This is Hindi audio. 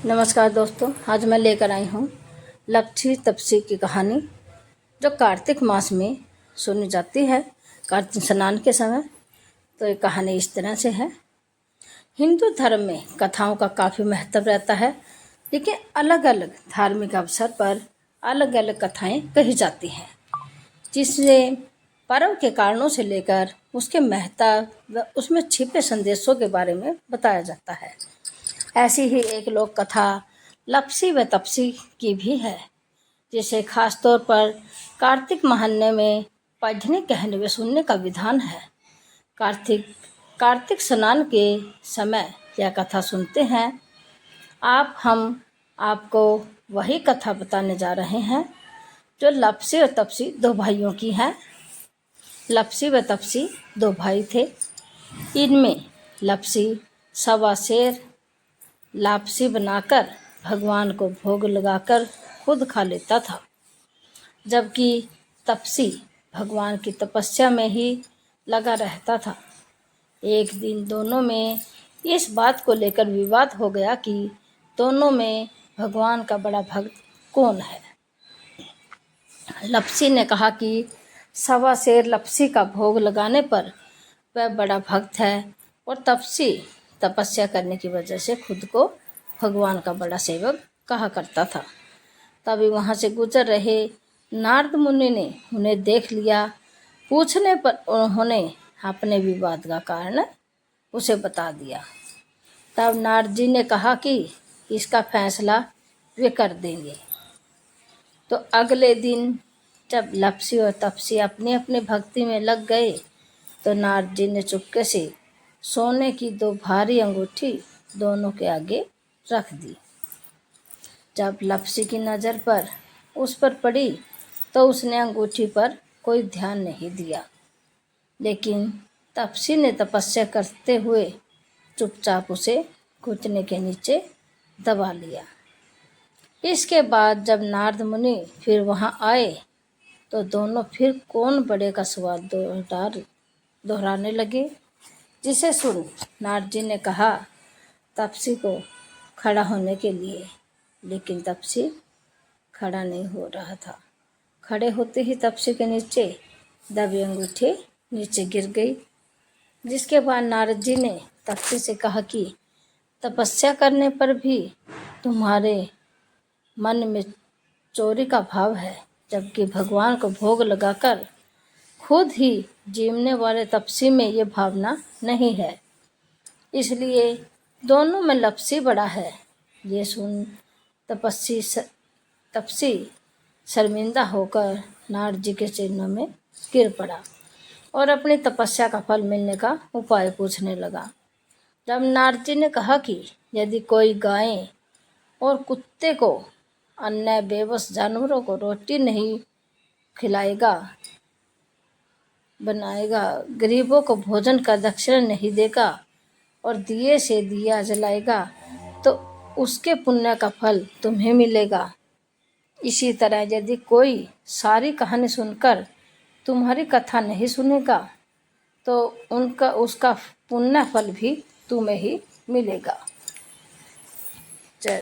नमस्कार दोस्तों, आज मैं लेकर आई हूँ लपसी तपसी की कहानी जो कार्तिक मास में सुनी जाती है कार्तिक स्नान के समय। तो ये कहानी इस तरह से है। हिंदू धर्म में कथाओं का काफ़ी महत्व रहता है, लेकिन अलग अलग धार्मिक अवसर पर अलग अलग कथाएं कही जाती हैं, जिससे पर्व के कारणों से लेकर उसके महत्व व उसमें छिपे संदेशों के बारे में बताया जाता है। ऐसी ही एक लोक कथा लपसी व तपसी की भी है, जिसे खास तौर पर कार्तिक महीने में पढ़ने कहने व सुनने का विधान है। कार्तिक स्नान के समय यह कथा सुनते हैं। हम आपको वही कथा बताने जा रहे हैं जो लपसी और तपसी दो भाइयों की है। लपसी व तपसी दो भाई थे। इनमें लपसी सवा शेर लापसी बनाकर भगवान को भोग लगाकर खुद खा लेता था, जबकि तपसी भगवान की तपस्या में ही लगा रहता था। एक दिन दोनों में इस बात को लेकर विवाद हो गया कि दोनों में भगवान का बड़ा भक्त कौन है। लपसी ने कहा कि सवा शेर लपसी का भोग लगाने पर वह बड़ा भक्त है, और तपसी तपस्या करने की वजह से खुद को भगवान का बड़ा सेवक कहा करता था। तभी वहाँ से गुजर रहे नारद मुनि ने उन्हें देख लिया। पूछने पर उन्होंने अपने विवाद का कारण उसे बता दिया। तब नारद जी ने कहा कि इसका फैसला वे कर देंगे। तो अगले दिन जब लपसी और तपसी अपनी अपनी भक्ति में लग गए, तो नारद जी ने चुपके से सोने की दो भारी अंगूठी दोनों के आगे रख दी। जब लपसी की नज़र पर उस पर पड़ी तो उसने अंगूठी पर कोई ध्यान नहीं दिया, लेकिन तपसी ने तपस्या करते हुए चुपचाप उसे घुटने के नीचे दबा लिया। इसके बाद जब नारद मुनि फिर वहाँ आए तो दोनों फिर कौन बड़े का सवाल दोहराने लगे, जिसे सुन नारद जी ने कहा तपसी को खड़ा होने के लिए, लेकिन तपसी खड़ा नहीं हो रहा था। खड़े होते ही तपसी के नीचे दबी अंगूठी नीचे गिर गई, जिसके बाद नारद जी ने तपसी से कहा कि तपस्या करने पर भी तुम्हारे मन में चोरी का भाव है, जबकि भगवान को भोग लगाकर खुद ही जीवने वाले तपसी में ये भावना नहीं है, इसलिए दोनों में लपसी बड़ा है। ये सुन तपसी शर्मिंदा होकर नारद जी के चरणों में गिर पड़ा और अपनी तपस्या का फल मिलने का उपाय पूछने लगा। जब नारद जी ने कहा कि यदि कोई गाय और कुत्ते को, अन्य बेबस जानवरों को रोटी नहीं बनाएगा, गरीबों को भोजन का दक्षिणा नहीं देगा और दिए से दिया जलाएगा, तो उसके पुण्य का फल तुम्हें मिलेगा। इसी तरह यदि कोई सारी कहानी सुनकर तुम्हारी कथा नहीं सुनेगा, तो उसका पुण्य फल भी तुम्हें ही मिलेगा।